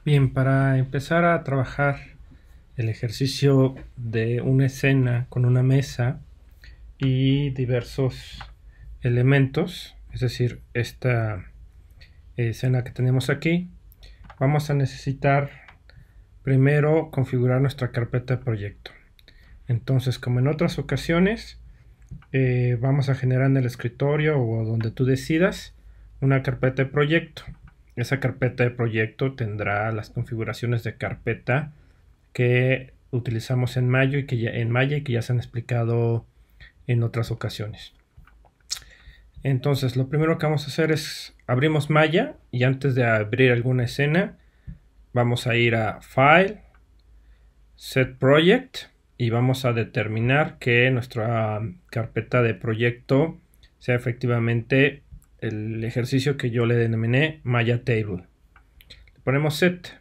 Bien, para empezar a trabajar el ejercicio de una escena con una mesa y diversos elementos, es decir, esta escena que tenemos aquí, vamos a necesitar primero configurar nuestra carpeta de proyecto. Entonces, como en otras ocasiones, vamos a generar en el escritorio o donde tú decidas una carpeta de proyecto. Esa carpeta de proyecto tendrá las configuraciones de carpeta que utilizamos en Maya y que ya se han explicado en otras ocasiones. Entonces, lo primero que vamos a hacer es abrimos Maya y antes de abrir alguna escena, vamos a ir a File, Set Project y vamos a determinar que nuestra carpeta de proyecto sea efectivamente el ejercicio que yo le denominé Maya Table. Le ponemos Set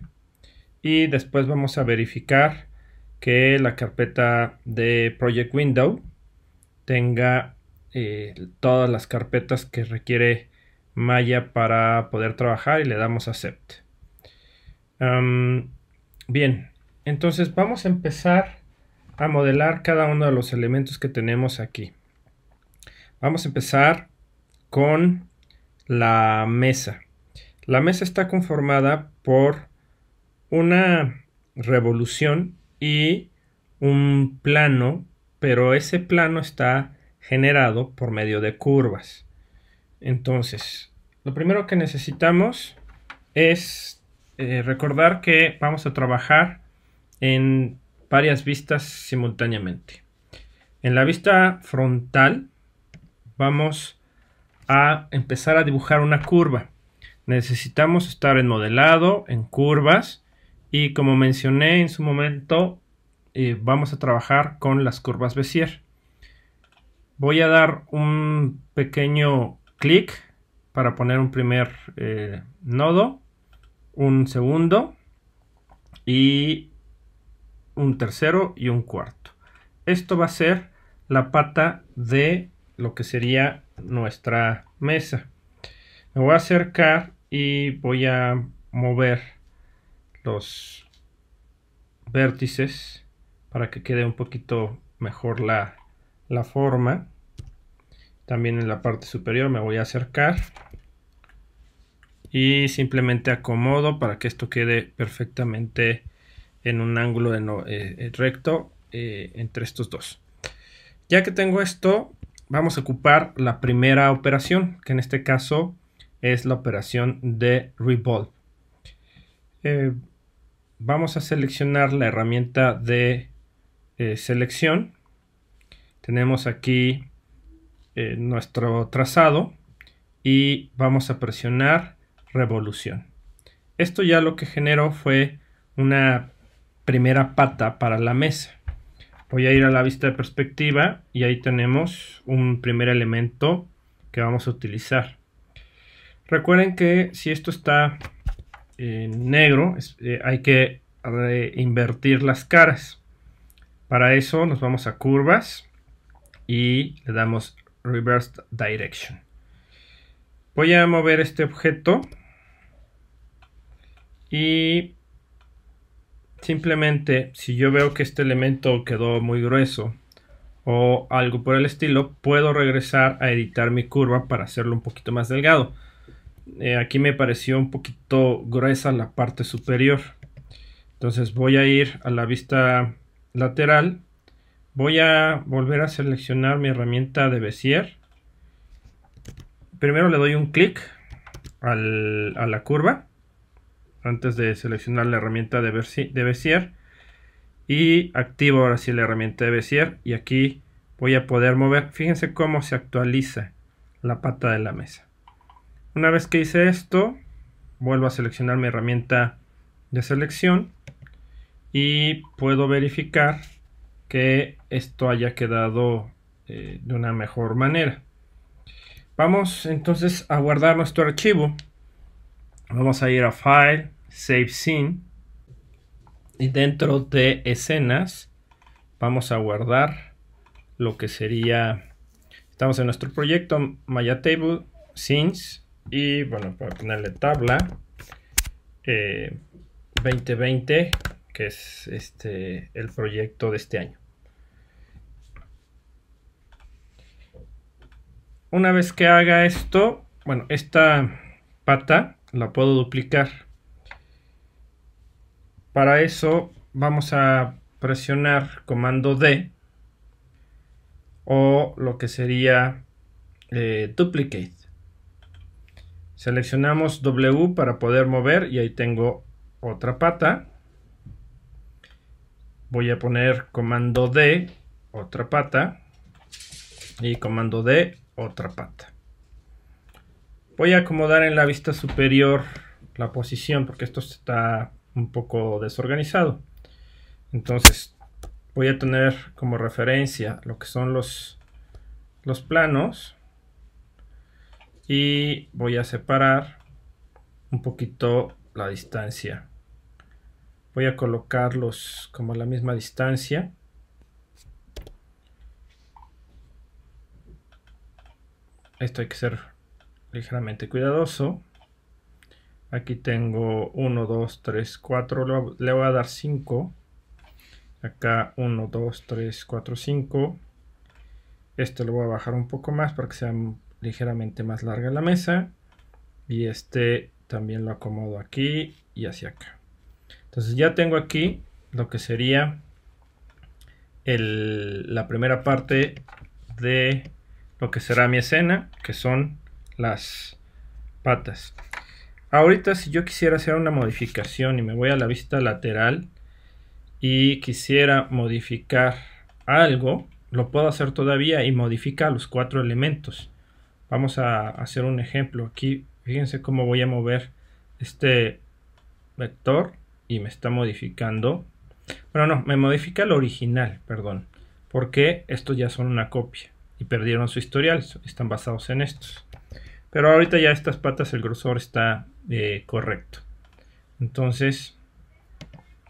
y después vamos a verificar que la carpeta de Project Window tenga todas las carpetas que requiere Maya para poder trabajar y le damos Accept. Bien, entonces vamos a empezar a modelar cada uno de los elementos que tenemos aquí. Vamos a empezar con la mesa. La mesa está conformada por una revolución y un plano, pero ese plano está generado por medio de curvas. Entonces, lo primero que necesitamos es recordar que vamos a trabajar en varias vistas simultáneamente. En la vista frontal vamos a empezar a dibujar una curva. Necesitamos estar en modelado, en curvas, y como mencioné en su momento, vamos a trabajar con las curvas Bézier. Voy a dar un pequeño clic para poner un primer nodo, un segundo y un tercero y un cuarto. Esto va a ser la pata de lo que sería nuestra mesa. Me voy a acercar y voy a mover los vértices para que quede un poquito mejor la forma. También en la parte superior me voy a acercar y simplemente acomodo para que esto quede perfectamente en un ángulo recto entre estos dos. Ya que tengo esto, vamos a ocupar la primera operación, que en este caso es la operación de Revolve. Vamos a seleccionar la herramienta de selección. Tenemos aquí nuestro trazado y vamos a presionar revolución. Esto ya lo que generó fue una primera pata para la mesa. Voy a ir a la vista de perspectiva y ahí tenemos un primer elemento que vamos a utilizar. Recuerden que si esto está en negro, hay que invertir las caras. Para eso nos vamos a curvas y le damos Reverse Direction. Voy a mover este objeto y simplemente si yo veo que este elemento quedó muy grueso o algo por el estilo, puedo regresar a editar mi curva para hacerlo un poquito más delgado. Aquí me pareció un poquito gruesa la parte superior. Entonces voy a ir a la vista lateral. Voy a volver a seleccionar mi herramienta de Bézier. Primero le doy un clic a la curva antes de seleccionar la herramienta de Bézier y activo ahora sí la herramienta de Bézier y aquí voy a poder mover. Fíjense cómo se actualiza la pata de la mesa. Una vez que hice esto, vuelvo a seleccionar mi herramienta de selección y puedo verificar que esto haya quedado de una mejor manera. Vamos entonces a guardar nuestro archivo. Vamos a ir a File, Save Scene y dentro de escenas vamos a guardar lo que sería, estamos en nuestro proyecto Maya Table, Scenes y bueno, para ponerle tabla, 2020, que es el proyecto de este año. Una vez que haga esto, bueno, esta pata la puedo duplicar. Para eso vamos a presionar comando D o lo que sería duplicate. Seleccionamos W para poder mover y ahí tengo otra pata. Voy a poner comando D, otra pata, y comando D, otra pata. Voy a acomodar en la vista superior la posición porque esto está un poco desorganizado. Entonces voy a tener como referencia lo que son los planos y voy a separar un poquito la distancia. Voy a colocarlos como a la misma distancia. Esto hay que ser ligeramente cuidadoso. Aquí tengo 1, 2, 3, 4. Le voy a dar 5. Acá 1, 2, 3, 4, 5. Este lo voy a bajar un poco más para que sea ligeramente más larga la mesa. Y este también lo acomodo aquí y hacia acá. Entonces ya tengo aquí lo que sería la primera parte de lo que será mi escena, que son las patas. Ahorita, si yo quisiera hacer una modificación y me voy a la vista lateral y quisiera modificar algo, lo puedo hacer todavía y modifica los 4 elementos. Vamos a hacer un ejemplo aquí. Fíjense cómo voy a mover este vector y me está modificando. Bueno, no, me modifica el original, perdón, porque estos ya son una copia y perdieron su historial, están basados en estos. Pero ahorita ya estas patas, el grosor está correcto. Entonces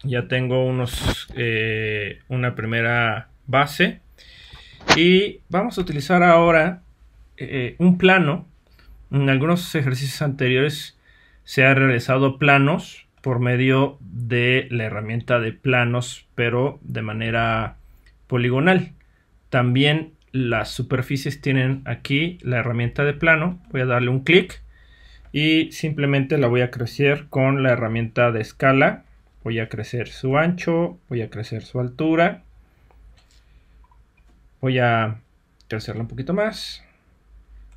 ya tengo una primera base y vamos a utilizar ahora un plano. En algunos ejercicios anteriores se han realizado planos por medio de la herramienta de planos, pero de manera poligonal. También las superficies tienen aquí la herramienta de plano. Voy a darle un clic y simplemente la voy a crecer con la herramienta de escala. Voy a crecer su ancho, voy a crecer su altura, voy a crecerla un poquito más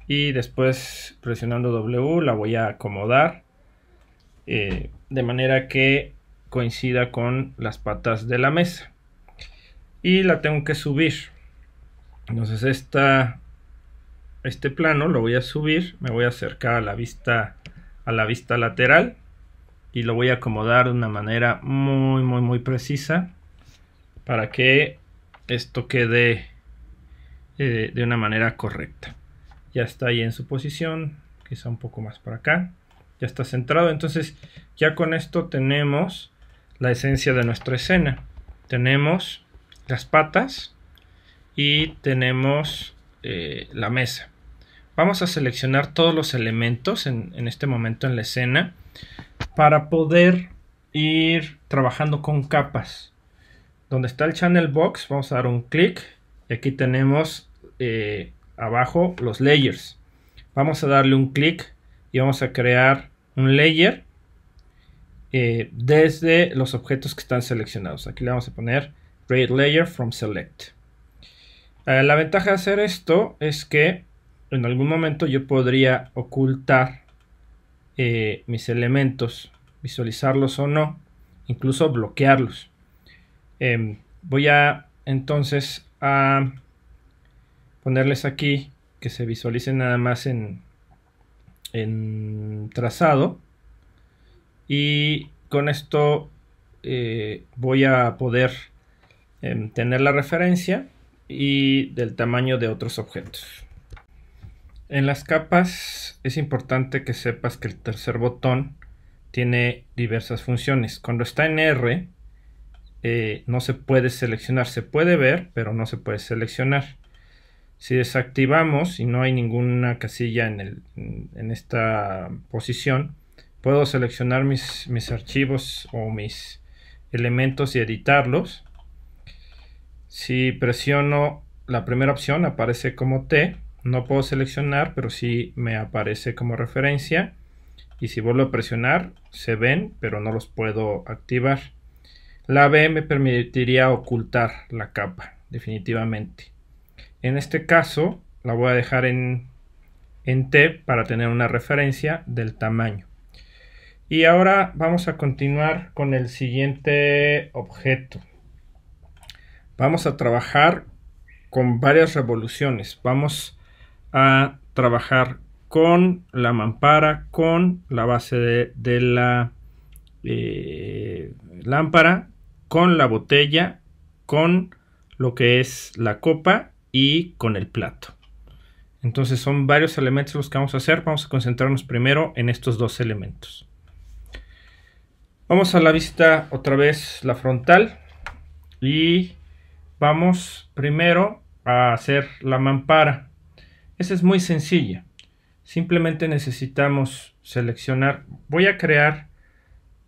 y después presionando W la voy a acomodar de manera que coincida con las patas de la mesa y la tengo que subir. Entonces este plano lo voy a subir, me voy a acercar a la vista lateral y lo voy a acomodar de una manera muy precisa para que esto quede de una manera correcta. Ya está ahí en su posición, quizá un poco más para acá. Ya está centrado. Entonces ya con esto tenemos la esencia de nuestra escena. Tenemos las patas y tenemos la mesa. Vamos a seleccionar todos los elementos en este momento en la escena para poder ir trabajando con capas. Donde está el channel box vamos a dar un clic y aquí tenemos abajo los layers. Vamos a darle un clic y vamos a crear un layer desde los objetos que están seleccionados. Aquí le vamos a poner Create Layer from Select. La ventaja de hacer esto es que en algún momento yo podría ocultar mis elementos, visualizarlos o no, incluso bloquearlos. Voy a entonces a ponerles aquí que se visualicen nada más en trazado y con esto voy a poder tener la referencia y del tamaño de otros objetos. En las capas es importante que sepas que el tercer botón tiene diversas funciones. Cuando está en R no se puede seleccionar, se puede ver pero no se puede seleccionar. Si desactivamos y no hay ninguna casilla en esta posición, puedo seleccionar mis archivos o mis elementos y editarlos. Si presiono la primera opción aparece como T, no puedo seleccionar, pero sí me aparece como referencia. Y si vuelvo a presionar, se ven, pero no los puedo activar. La B me permitiría ocultar la capa, definitivamente. En este caso, la voy a dejar en T para tener una referencia del tamaño. Y ahora vamos a continuar con el siguiente objeto. Vamos a trabajar con varias revoluciones. Vamos a trabajar con la mampara, con la base de la lámpara, con la botella, con lo que es la copa y con el plato. Entonces son varios elementos los que vamos a hacer. Vamos a concentrarnos primero en estos dos elementos. Vamos a la vista otra vez, la frontal, y vamos primero a hacer la mampara. Esa es muy sencilla. Simplemente necesitamos seleccionar. Voy a crear,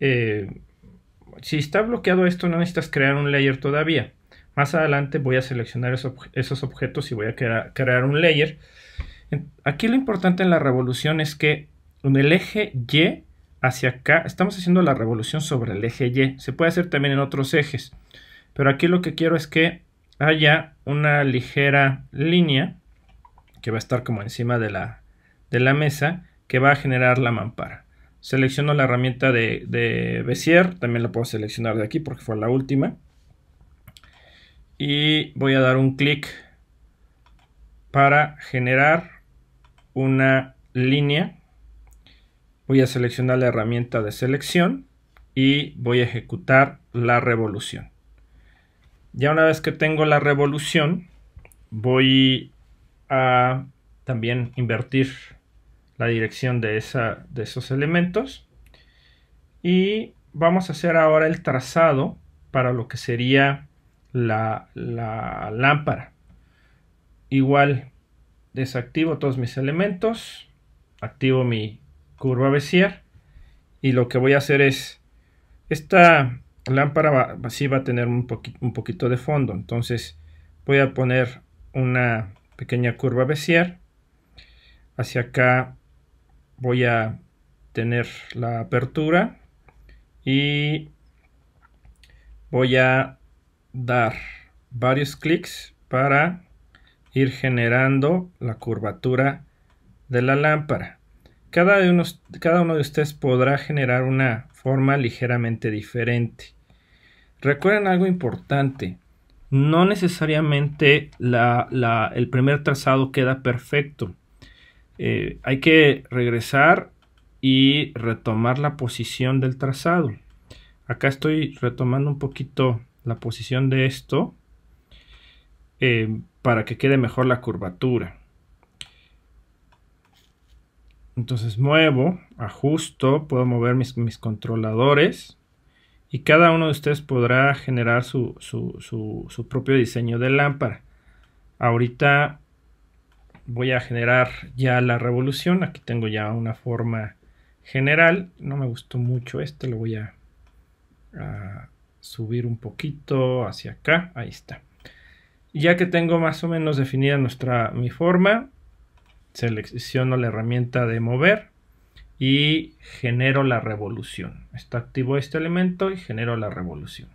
si está bloqueado esto, no necesitas crear un layer todavía. Más adelante voy a seleccionar esos objetos y voy a crear un layer. Aquí lo importante en la revolución es que en el eje Y hacia acá estamos haciendo la revolución sobre el eje Y. Se puede hacer también en otros ejes, pero aquí lo que quiero es que haya una ligera línea que va a estar como encima de la mesa, que va a generar la mampara. Selecciono la herramienta de Bezier, también la puedo seleccionar de aquí porque fue la última. Y voy a dar un clic para generar una línea. Voy a seleccionar la herramienta de selección y voy a ejecutar la revolución. Ya una vez que tengo la revolución, voy a también invertir la dirección de esos elementos. Y vamos a hacer ahora el trazado para lo que sería la lámpara. Igual desactivo todos mis elementos, activo mi curva Bezier y lo que voy a hacer es, esta lámpara sí va a tener un poquito de fondo, entonces voy a poner una pequeña curva Bezier. Hacia acá voy a tener la apertura y voy a dar varios clics para ir generando la curvatura de la lámpara. Cada uno de ustedes podrá generar una forma ligeramente diferente. Recuerden algo importante, no necesariamente el primer trazado queda perfecto. Hay que regresar y retomar la posición del trazado. Acá estoy retomando un poquito la posición de esto para que quede mejor la curvatura. Entonces muevo, ajusto, puedo mover mis controladores y cada uno de ustedes podrá generar su propio diseño de lámpara. Ahorita voy a generar ya la revolución. Aquí tengo ya una forma general. No me gustó mucho este, lo voy a subir un poquito hacia acá. Ahí está. Ya que tengo más o menos definida mi forma, selecciono la herramienta de mover y genero la revolución. Activo este elemento y genero la revolución.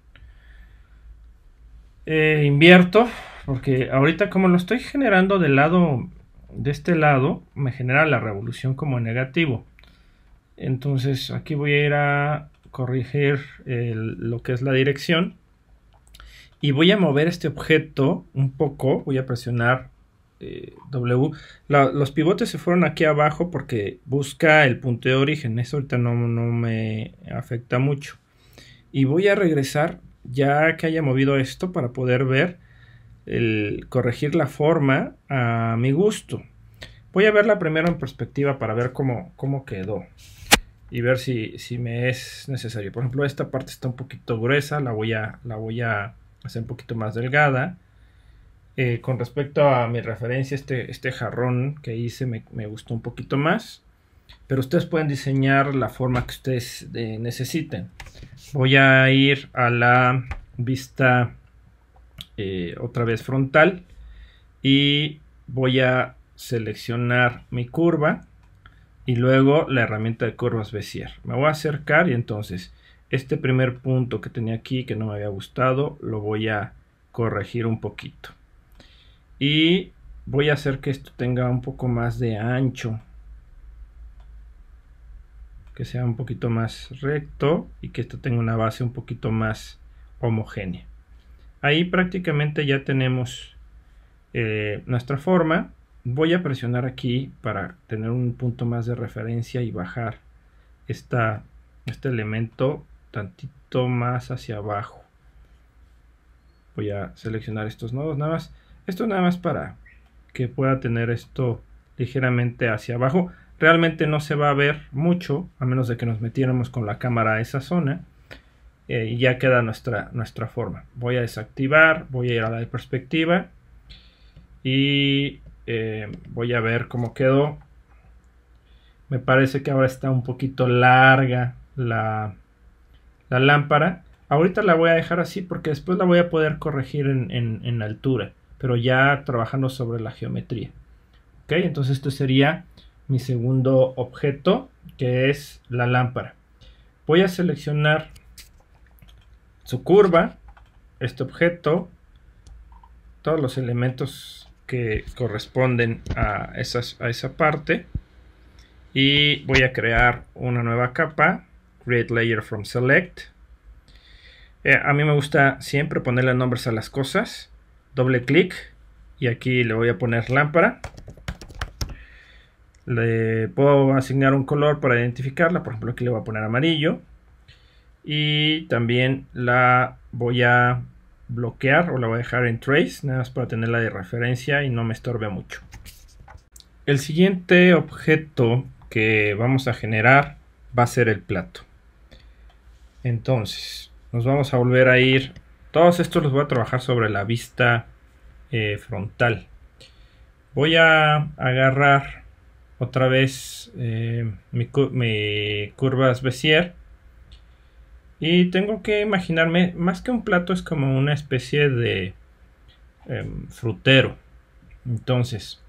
Invierto, porque ahorita como lo estoy generando de este lado, me genera la revolución como negativo. Entonces aquí voy a ir a corregir lo que es la dirección y voy a mover este objeto un poco. Voy a presionar W. Los pivotes se fueron aquí abajo porque busca el punto de origen. Eso ahorita no me afecta mucho. Y voy a regresar ya que haya movido esto para poder ver, corregir la forma a mi gusto. Voy a verla primero en perspectiva para ver cómo quedó y ver si me es necesario. Por ejemplo, esta parte está un poquito gruesa, la voy a hacer un poquito más delgada. Con respecto a mi referencia, este jarrón que hice me gustó un poquito más. pero ustedes pueden diseñar la forma que ustedes necesiten. Voy a ir a la vista otra vez frontal y voy a seleccionar mi curva y luego la herramienta de curvas Bezier. Me voy a acercar y entonces este primer punto que tenía aquí que no me había gustado lo voy a corregir un poquito y voy a hacer que esto tenga un poco más de ancho, que sea un poquito más recto y que esto tenga una base un poquito más homogénea. Ahí prácticamente ya tenemos nuestra forma. Voy a presionar aquí para tener un punto más de referencia y bajar este elemento tantito más hacia abajo. Voy a seleccionar estos nodos nada más. Esto nada más para que pueda tener esto ligeramente hacia abajo. Realmente no se va a ver mucho, a menos de que nos metiéramos con la cámara a esa zona. Y ya queda nuestra forma. Voy a desactivar, voy a ir a la de perspectiva. Y voy a ver cómo quedó. Me parece que ahora está un poquito larga la lámpara. Ahorita la voy a dejar así porque después la voy a poder corregir en altura, pero ya trabajando sobre la geometría. Ok, entonces esto sería mi segundo objeto, que es la lámpara. Voy a seleccionar su curva, este objeto, todos los elementos que corresponden a esa parte, y voy a crear una nueva capa, Create Layer from Select. A mí me gusta siempre ponerle nombres a las cosas. Doble clic y aquí le voy a poner lámpara. Le puedo asignar un color para identificarla, por ejemplo aquí le voy a poner amarillo. Y también la voy a bloquear o la voy a dejar en trace, nada más para tenerla de referencia y no me estorbe mucho. El siguiente objeto que vamos a generar va a ser el plato. Entonces nos vamos a volver a ir, todos estos los voy a trabajar sobre la vista frontal. Voy a agarrar otra vez mi curvas Bezier y tengo que imaginarme, más que un plato es como una especie de frutero. Entonces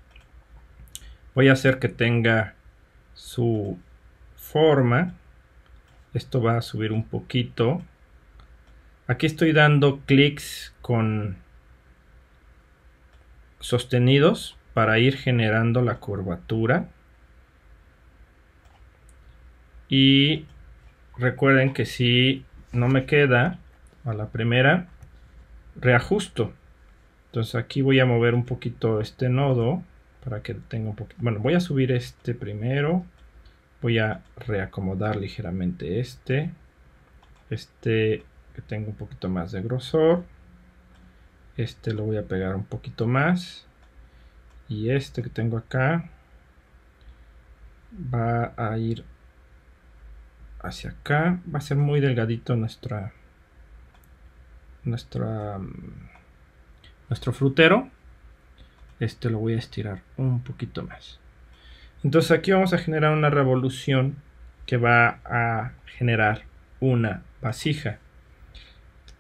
voy a hacer que tenga su forma. Esto va a subir un poquito. Aquí estoy dando clics con sostenidos para ir generando la curvatura. Y recuerden que si no me queda a la primera, reajusto. Entonces aquí voy a mover un poquito este nodo para que tenga un poquito. Bueno, voy a subir este primero. Voy a reacomodar ligeramente este que tenga un poquito más de grosor. Este lo voy a pegar un poquito más. Y este que tengo acá va a ir hacia acá. Va a ser muy delgadito nuestro frutero. Este lo voy a estirar un poquito más. Entonces aquí vamos a generar una revolución que va a generar una vasija.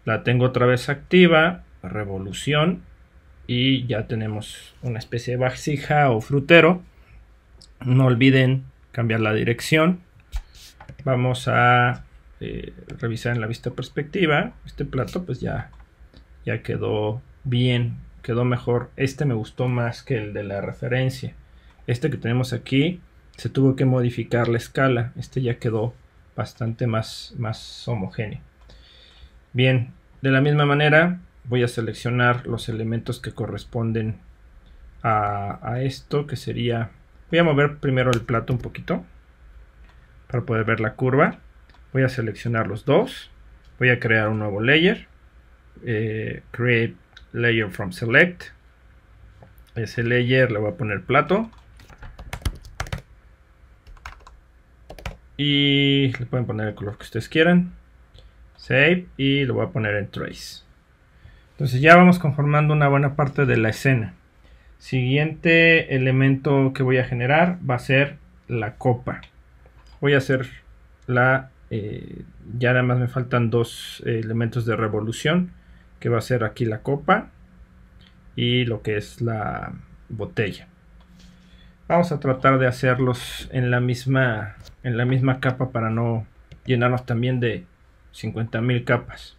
La tengo otra vez activa, revolución, y ya tenemos una especie de vasija o frutero. No olviden cambiar la dirección. Vamos a revisar en la vista perspectiva. Este plato pues ya quedó bien, quedó mejor. Este me gustó más que el de la referencia. Este que tenemos aquí se tuvo que modificar la escala. Este ya quedó bastante más homogéneo. Bien, de la misma manera voy a seleccionar los elementos que corresponden a esto, que sería... Voy a mover primero el plato un poquito para poder ver la curva. Voy a seleccionar los dos. Voy a crear un nuevo layer. Create Layer from Select. Ese layer le voy a poner plato. Y le pueden poner el color que ustedes quieran. Save y lo voy a poner en Trace. Entonces ya vamos conformando una buena parte de la escena. Siguiente elemento que voy a generar va a ser la copa. voy a hacer ya nada más me faltan dos elementos de revolución, que va a ser aquí la copa y lo que es la botella. Vamos a tratar de hacerlos en la misma capa para no llenarnos también de 50.000 capas.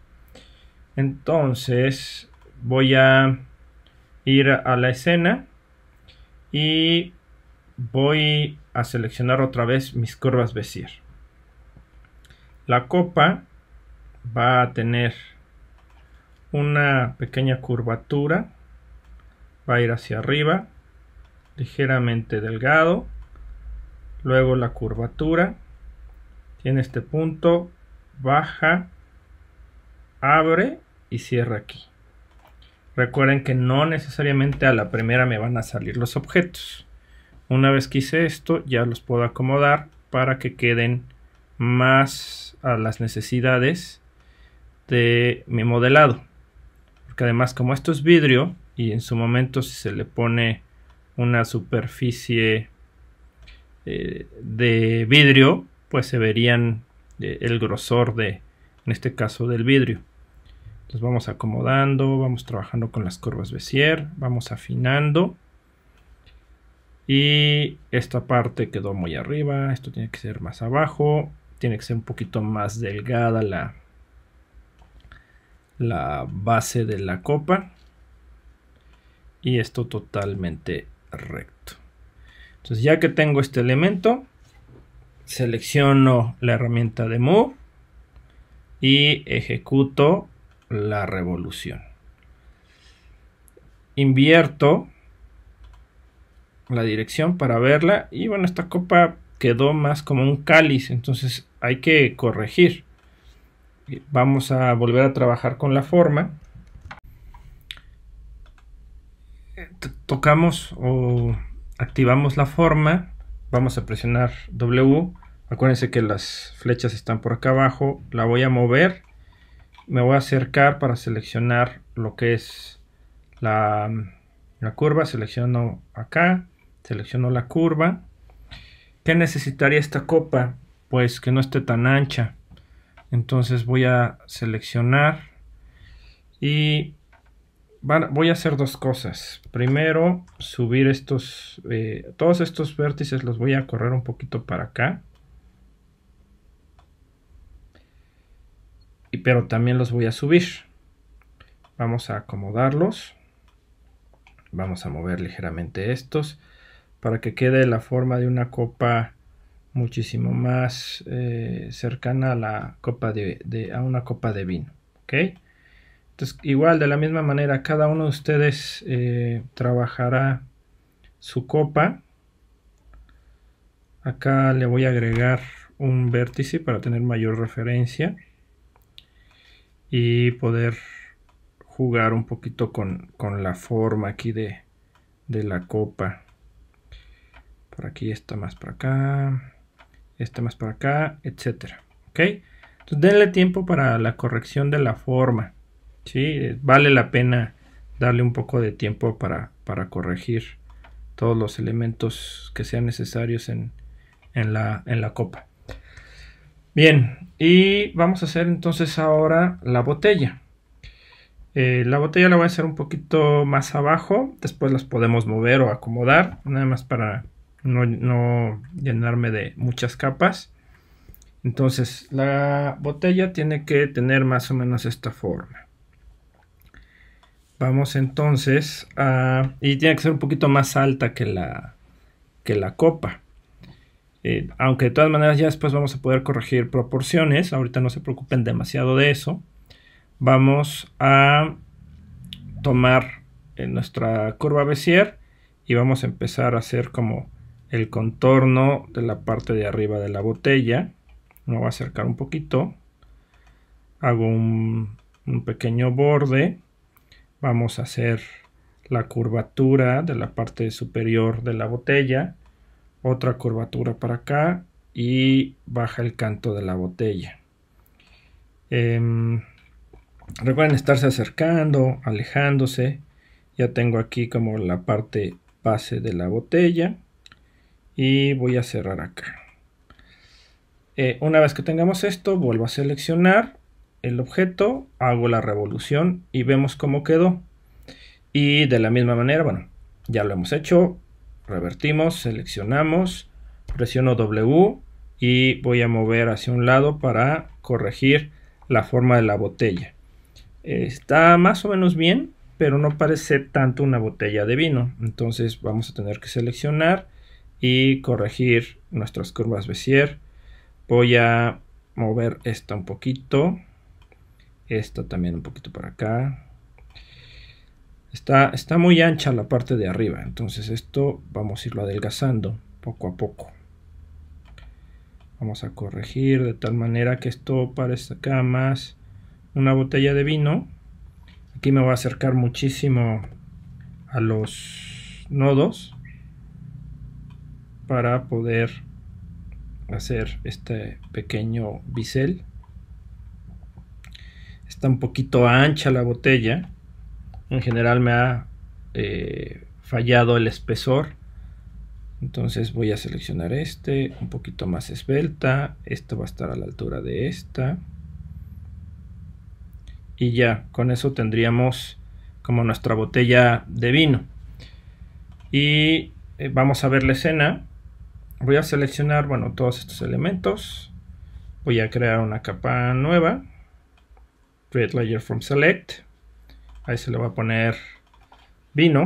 Entonces voy a ir a la escena y voy a seleccionar otra vez mis curvas Bézier. La copa va a tener una pequeña curvatura, va a ir hacia arriba, ligeramente delgado, luego la curvatura tiene este punto, baja, abre y cierra aquí. Recuerden que no necesariamente a la primera me van a salir los objetos. Una vez que hice esto, ya los puedo acomodar para que queden más a las necesidades de mi modelado. Porque además, como esto es vidrio y en su momento si se le pone una superficie de vidrio, pues se verían el grosor en este caso del vidrio. Entonces vamos acomodando, vamos trabajando con las curvas Bézier, vamos afinando. Y esta parte quedó muy arriba, esto tiene que ser más abajo, tiene que ser un poquito más delgada la base de la copa. Y esto totalmente recto. Entonces ya que tengo este elemento, selecciono la herramienta de Move y ejecuto la revolución. Invierto la dirección para verla y bueno, esta copa quedó más como un cáliz, entonces hay que corregir. Vamos a volver a trabajar con la forma. Tocamos o activamos la forma, vamos a presionar W. Acuérdense que las flechas están por acá abajo, la voy a mover, me voy a acercar para seleccionar lo que es la curva, selecciono acá, selecciono la curva. ¿Qué necesitaría esta copa? Pues que no esté tan ancha. Entonces voy a seleccionar y voy a hacer dos cosas. Primero, subir todos estos vértices los voy a correr un poquito para acá. Pero también los voy a subir. Vamos a acomodarlos. Vamos a mover ligeramente estos para que quede la forma de una copa muchísimo más cercana a la copa a una copa de vino. ¿Ok? Entonces, igual de la misma manera, cada uno de ustedes trabajará su copa. Acá le voy a agregar un vértice para tener mayor referencia y poder jugar un poquito con la forma aquí de la copa. Por aquí está más para acá, está más para acá, etcétera. ¿Ok? Entonces denle tiempo para la corrección de la forma. ¿Sí? Vale la pena darle un poco de tiempo para corregir todos los elementos que sean necesarios en la copa. Bien, y vamos a hacer entonces ahora la botella. La botella la voy a hacer un poquito más abajo, después las podemos mover o acomodar, nada más para no llenarme de muchas capas. Entonces la botella tiene que tener más o menos esta forma. Vamos entonces y tiene que ser un poquito más alta que la copa. Aunque de todas maneras ya después vamos a poder corregir proporciones. Ahorita no se preocupen demasiado de eso. Vamos a tomar nuestra curva Bézier y vamos a empezar a hacer como el contorno de la parte de arriba de la botella. Me voy a acercar un poquito. Hago un pequeño borde. Vamos a hacer la curvatura de la parte superior de la botella. Otra curvatura para acá y baja el canto de la botella. Recuerden estarse acercando, alejándose. Ya tengo aquí como la parte base de la botella y voy a cerrar acá. Una vez que tengamos esto, vuelvo a seleccionar el objeto, hago la revolución y vemos cómo quedó. Y de la misma manera, bueno, ya lo hemos hecho, revertimos, seleccionamos, presiono W y voy a mover hacia un lado para corregir la forma de la botella. Está más o menos bien, pero no parece tanto una botella de vino. Entonces vamos a tener que seleccionar y corregir nuestras curvas Bézier. Voy a mover esta un poquito, esta también un poquito para acá. Está muy ancha la parte de arriba, entonces esto vamos a irlo adelgazando poco a poco. Vamos a corregir de tal manera que esto parezca más una botella de vino. Aquí me voy a acercar muchísimo a los nodos para poder hacer este pequeño bisel. Está un poquito ancha la botella. En general me ha fallado el espesor. Entonces voy a seleccionar este, un poquito más esbelta. Esta va a estar a la altura de esta. Y ya, con eso tendríamos como nuestra botella de vino. Y vamos a ver la escena. Voy a seleccionar, bueno, todos estos elementos. Voy a crear una capa nueva. Create Layer from Select. Ahí se le va a poner vino.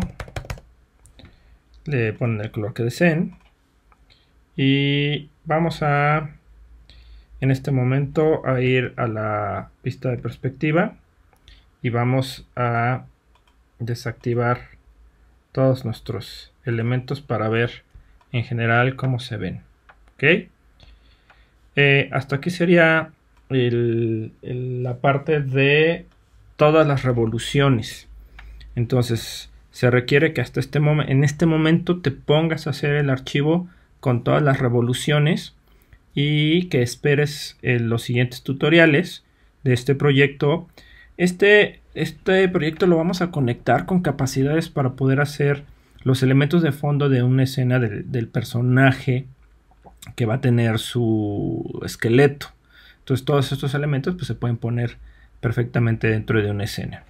Le ponen el color que deseen. Y vamos a, en este momento, a ir a la vista de perspectiva. Y vamos a desactivar todos nuestros elementos para ver en general cómo se ven. ¿Ok? Hasta aquí sería la parte de todas las revoluciones. Entonces se requiere que hasta en este momento te pongas a hacer el archivo con todas las revoluciones y que esperes los siguientes tutoriales de este proyecto. Este proyecto lo vamos a conectar con capacidades para poder hacer los elementos de fondo de una escena del personaje que va a tener su esqueleto. Entonces todos estos elementos pues, se pueden poner perfectamente dentro de una escena.